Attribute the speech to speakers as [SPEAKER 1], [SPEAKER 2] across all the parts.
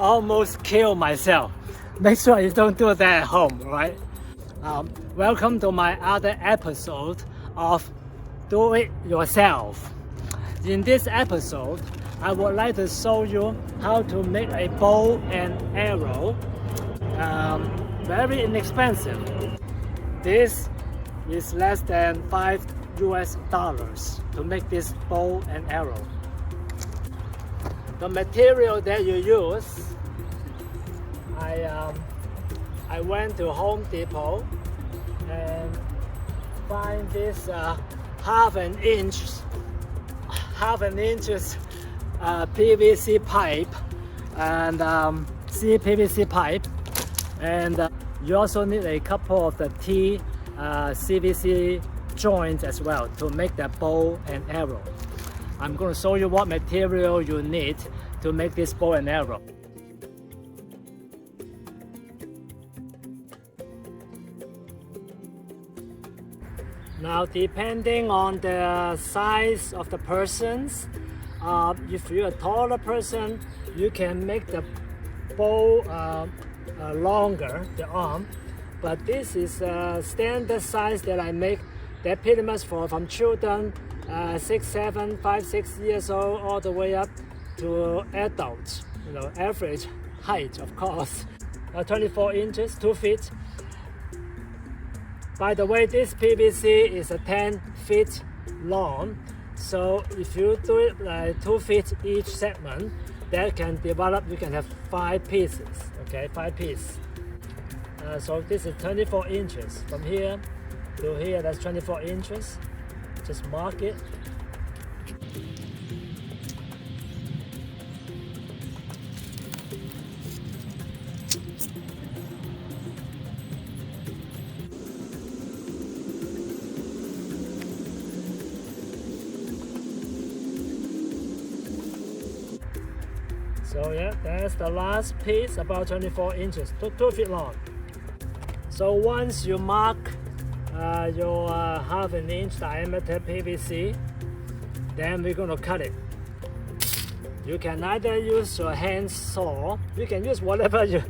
[SPEAKER 1] almost killed myself. Make sure you don't do that at home, right? Welcome to my other episode of Do It Yourself. In this episode, I would like to show you how to make a bow and arrow. Very inexpensive. This is less than $5 to make this bow and arrow. The material that you use, I went to Home Depot and find this half an inch PVC pipe and CPVC pipe, and you also need a couple of the T CVC joints as well to make the bow and arrow. I'm going to show you what material you need to make this bow and arrow. Now, depending on the size of the persons, if you're a taller person, you can make the bow longer, the arm. But this is a standard size that I make. That pretty much from children 6, 7, 5, 6 years old all the way up to adults. Average height, of course, 24 inches, 2 feet. By the way, this PVC is 10 feet long, so if you do it like 2 feet each segment, that can develop, you can have 5 pieces, okay, 5 pieces. So this is 24 inches. From here to here, that's 24 inches. Just mark it. So yeah, that's the last piece, about 24 inches, 2 feet long. So once you mark your half an inch diameter PVC, then we're going to cut it. You can either use your hand saw, you can use whatever you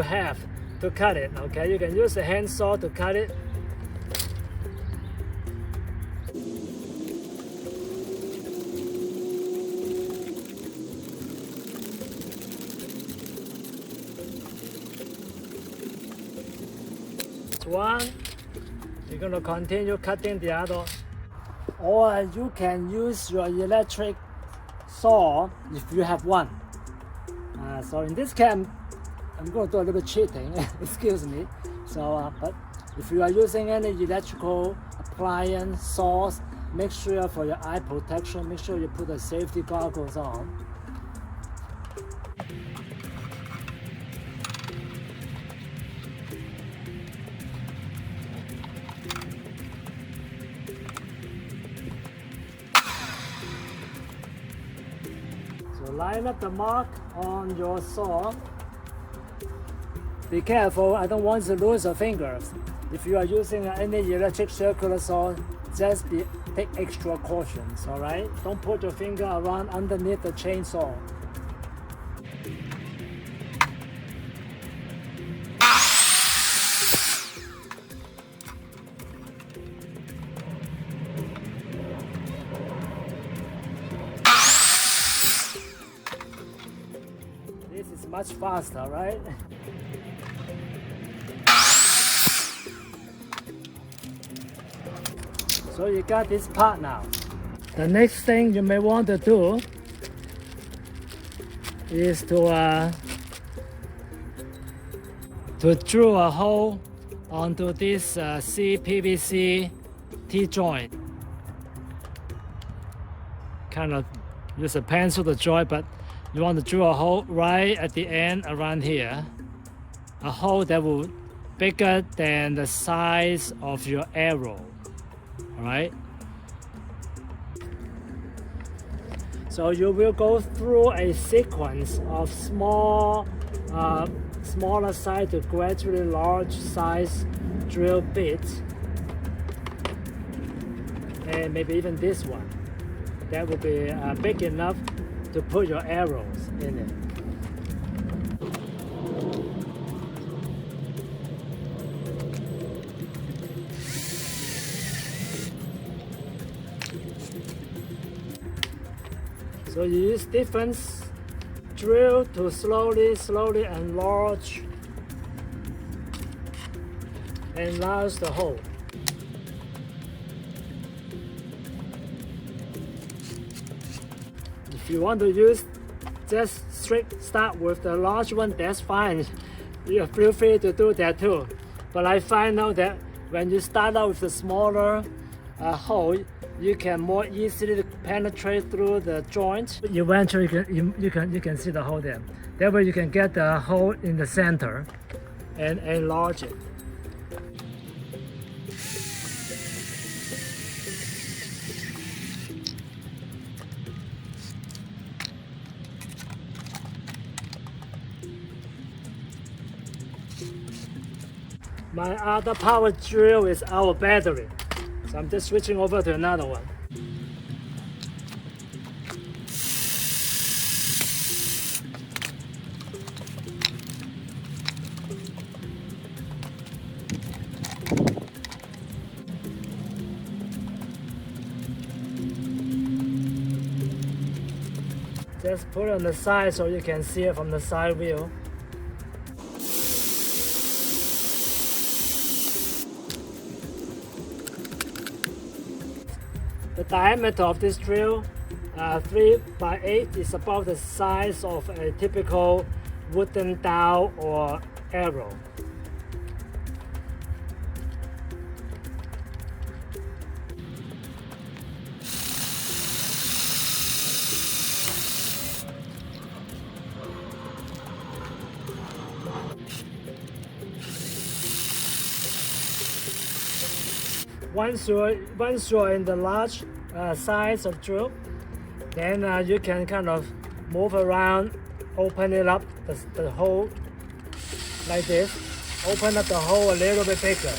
[SPEAKER 1] have to cut it, okay? You can use the hand saw to cut it. One, you're going to continue cutting the other, or you can use your electric saw if you have one. So in this case, I'm going to do a little cheating, excuse me. So, but if you are using any electrical appliance saws, make sure for your eye protection, make sure you put the safety goggles on. So line up the mark on your saw. Be careful, I don't want you to lose your fingers. If you are using any electric circular saw, just take extra cautions, alright? Don't put your finger around underneath the chainsaw. This is much faster, right? So you got this part now. The next thing you may want to do is to drill a hole onto this CPVC T-joint. Kind of use a pencil to draw it, but you want to drill a hole right at the end around here. A hole that will be bigger than the size of your arrow. Alright? So you will go through a sequence of smaller size to gradually large size drill bits, and maybe even this one. That will be big enough to put your arrows in it. So you use different drill to slowly enlarge the hole. If you want to use just start with the large one, that's fine. You feel free to do that too. But I find out that when you start out with the smaller hole, you can more easily penetrate through the joint. Eventually, you can see the hole there. That way, you can get the hole in the center and enlarge it. My other power drill is our battery, so I'm just switching over to another one. Just put it on the side so you can see it from the side view. The diameter of this drill, 3 by 8, is about the size of a typical wooden dowel or arrow. Once you're in the large size of drill, then you can kind of move around, open it up, the hole like this. Open up the hole a little bit bigger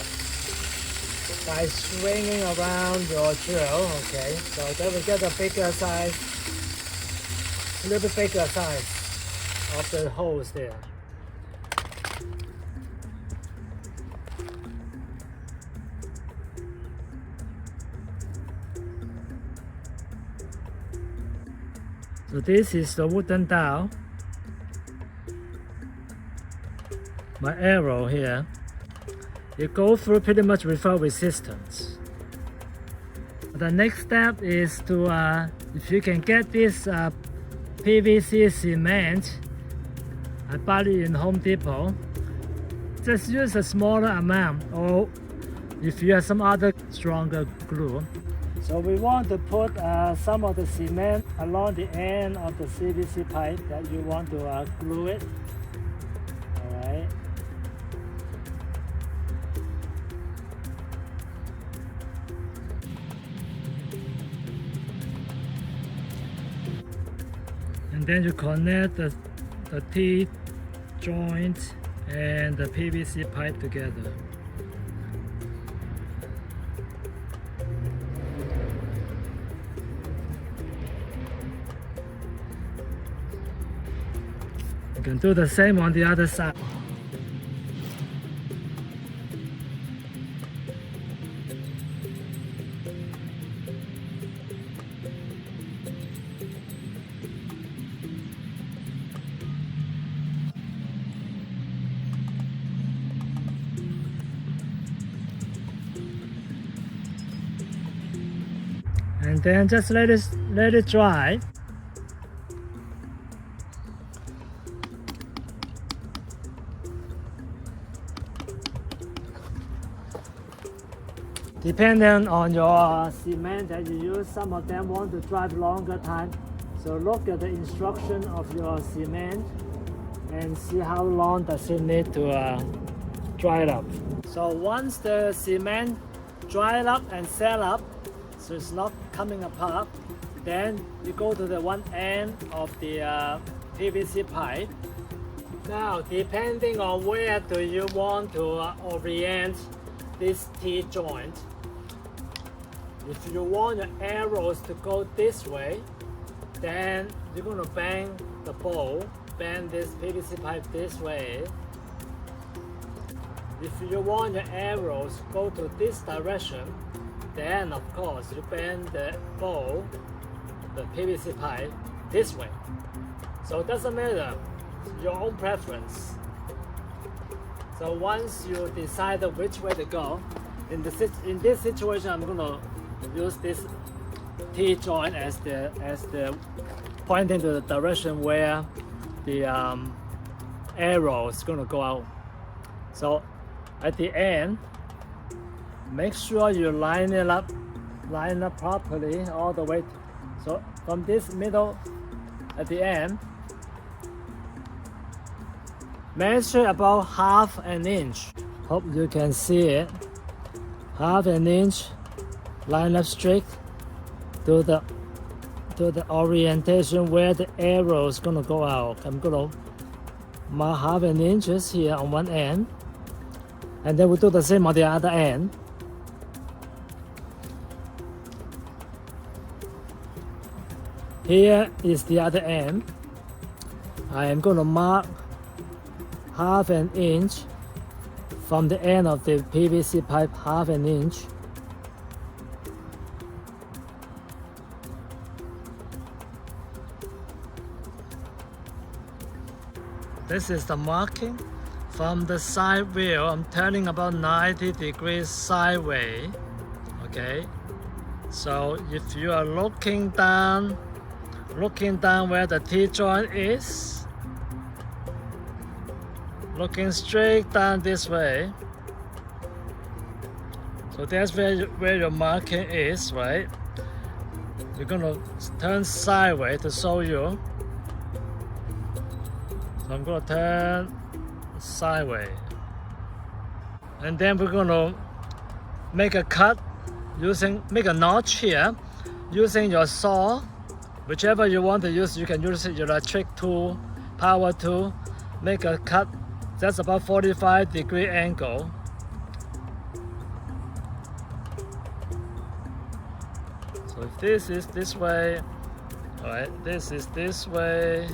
[SPEAKER 1] by swinging around your drill. Okay, so then we get a bigger size, a little bit bigger size of the holes there. So this is the wooden dowel. My arrow here. You go through pretty much without resistance. The next step is to, if you can get this PVC cement, I bought it in Home Depot. Just use a smaller amount, or if you have some other stronger glue. So we want to put some of the cement along the end of the CVC pipe that you want to glue it. Alright. And then you connect the T-joint and the PVC pipe together. You can do the same on the other side. And then just let it dry. Depending on your cement that you use, some of them want to dry longer time. So look at the instruction of your cement and see how long does it need to dry it up. So once the cement dried up and set up, so it's not coming apart, then you go to the one end of the PVC pipe. Now, depending on where do you want to orient this T-joint, if you want your arrows to go this way, then you're going to bend the bowl, bend this PVC pipe this way. If you want your arrows to go to this direction, then of course you bend the bowl, the PVC pipe, this way. So it doesn't matter, your own preference. So once you decide which way to go, in this situation, I'm gonna use this T-joint as the pointing to the direction where the arrow is gonna go out. So at the end, make sure you line it up properly all the way. So from this middle at the end, measure about half an inch. Hope you can see it. Half an inch, line up straight to the orientation where the arrow is gonna go out. I'm gonna mark half an inch here on one end, and then we'll do the same on the other end. Here is the other end. I am gonna mark half an inch from the end of the PVC pipe, half an inch. This is the marking. From the side view, I'm turning about 90 degrees sideways. Okay, so if you are looking down where the T-joint is, looking straight down this way. So that's where your marking is, right? You're gonna turn sideways to show you. So I'm gonna turn sideways. And then we're gonna make a cut make a notch here using your saw. Whichever you want to use, you can use your electric tool, power tool. Make a cut that's about 45-degree angle. So if this is this way, all right, this is this way.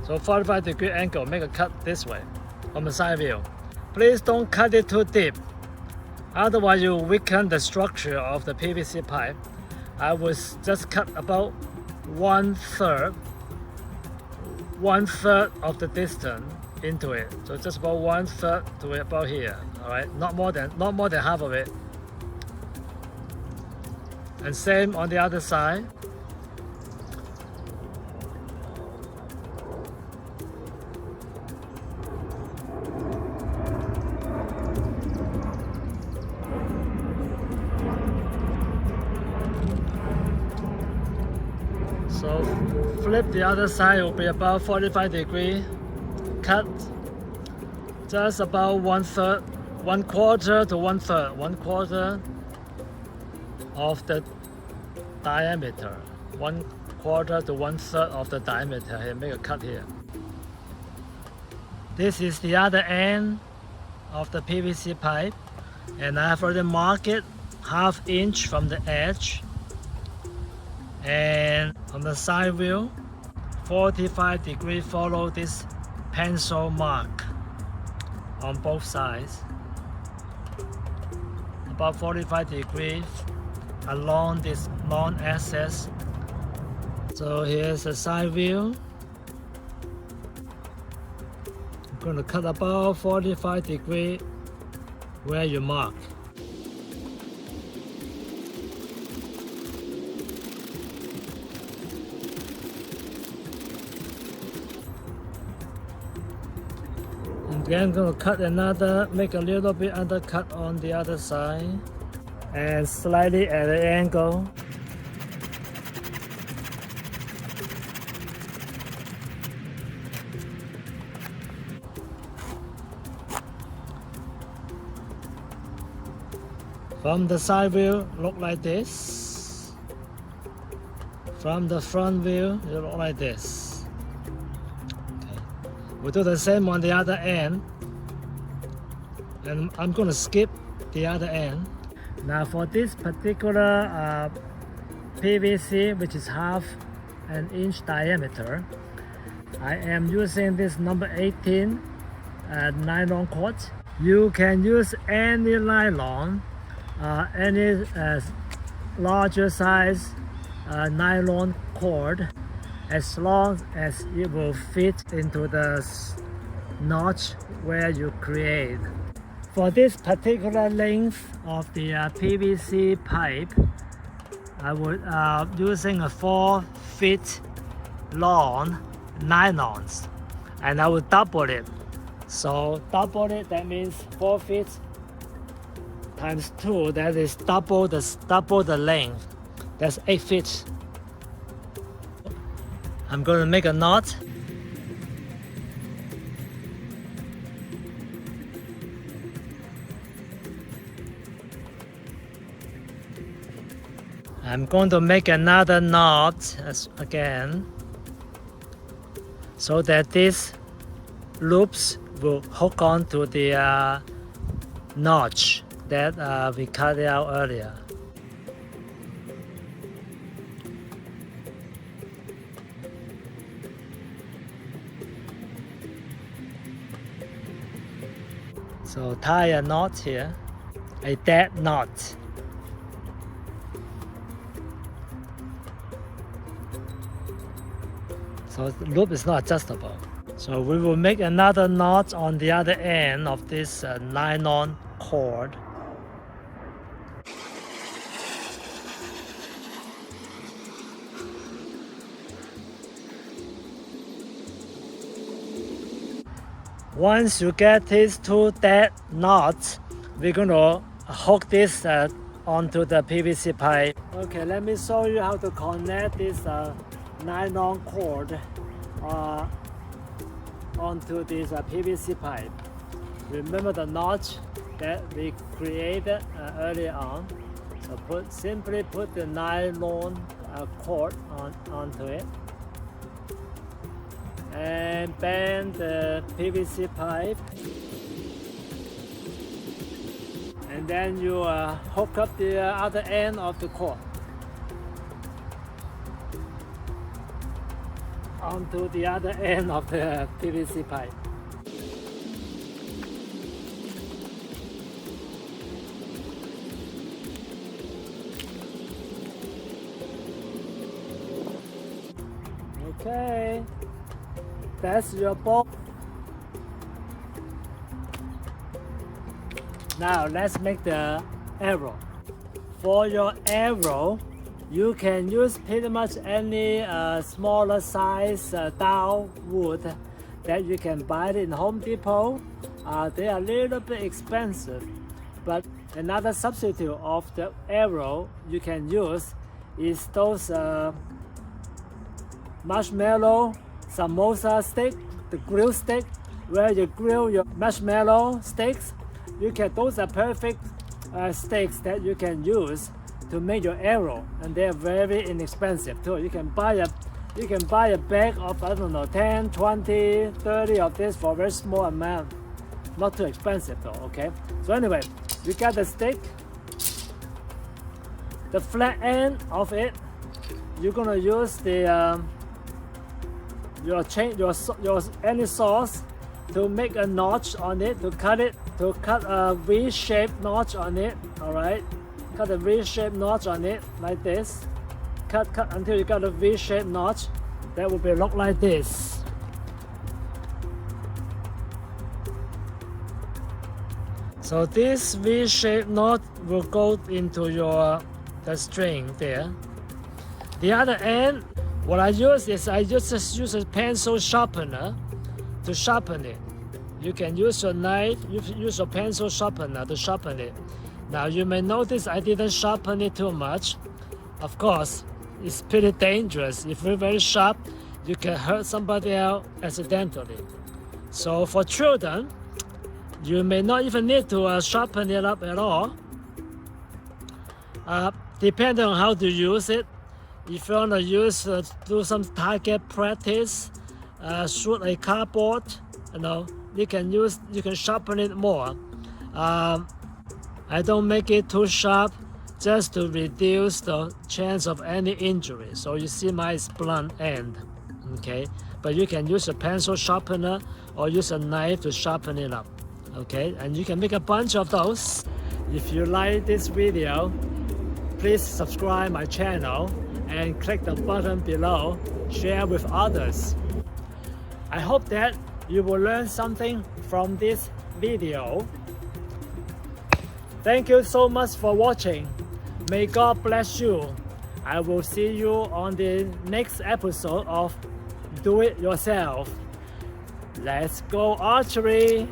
[SPEAKER 1] So 45-degree angle, make a cut this way from the side view. Please don't cut it too deep. Otherwise you weaken the structure of the PVC pipe. I would just cut about one third of the distance into it. So just about one third to about here. All right, not more than half of it. And same on the other side. So flip the other side, will be about 45-degree cut, just about one quarter of the diameter. 1/4 to 1/3 of the diameter here. Make a cut here. This is the other end of the PVC pipe, and I have already marked it ½ inch from the edge. And on the side view, 45-degree, follow this pencil mark on both sides. About 45 degrees along this non-axis. So here's the side view. I'm going to cut about 45 degrees where you mark. Then I'm going to cut another, make a little bit undercut on the other side and slightly at an angle. From the side view, look like this. From the front view, it look like this. We'll do the same on the other end, and I'm going to skip the other end. Now for this particular PVC, which is ½ inch diameter, I am using this number 18 nylon cord. You can use any nylon, larger size nylon cord, as long as it will fit into the notch where you create. For this particular length of the PVC pipe, I would using a 4 feet long nylons, and I would double it. So double it, that means 4 feet times 2, that is double the length. That's 8 feet. I'm going to make a knot. I'm going to make another knot again, so that these loops will hook on to the notch that we cut out earlier. So tie a knot here, a dead knot. So the loop is not adjustable. So we will make another knot on the other end of this nylon cord. Once you get these 2 dead knots, we're going to hook this onto the PVC pipe. Okay, let me show you how to connect this nylon cord onto this PVC pipe. Remember the notch that we created earlier on. So simply put the nylon cord onto it, and bend the PVC pipe, and then you hook up the other end of the cord onto the other end of the PVC pipe. Okay, that's your bolt. Now let's make the arrow. For your arrow, you can use pretty much any smaller size dowel wood that you can buy in Home Depot. They are a little bit expensive, but another substitute of the arrow you can use is those marshmallow samosa stick, the grill stick, where you grill your marshmallow sticks. Those are perfect sticks that you can use to make your arrow, and they are very inexpensive too. You can buy a bag of, I don't know, 10, 20, 30 of this for a very small amount. Not too expensive though, okay? So anyway, you got the stick, the flat end of it, you're gonna use the your any saws to make a notch on it, to cut a V-shaped notch on it. All right, cut a V-shaped notch on it like this. Cut until you got a V-shaped notch that will be look like this. So this V-shaped knot will go into the string there. The other end, what I use is just use a pencil sharpener to sharpen it. You can use your knife, use your pencil sharpener to sharpen it. Now you may notice I didn't sharpen it too much. Of course, it's pretty dangerous. If you're very sharp, you can hurt somebody else accidentally. So for children, you may not even need to sharpen it up at all. Depending on how to use it. If you want to do some target practice, shoot a cardboard, you can sharpen it more. I don't make it too sharp just to reduce the chance of any injury. So you see my blunt end, okay? But you can use a pencil sharpener or use a knife to sharpen it up, okay? And you can make a bunch of those. If you like this video, please subscribe my channel and click the button below, share with others. I hope that you will learn something from this video. Thank you so much for watching. May God bless you. I will see you on the next episode of Do It Yourself. Let's go archery!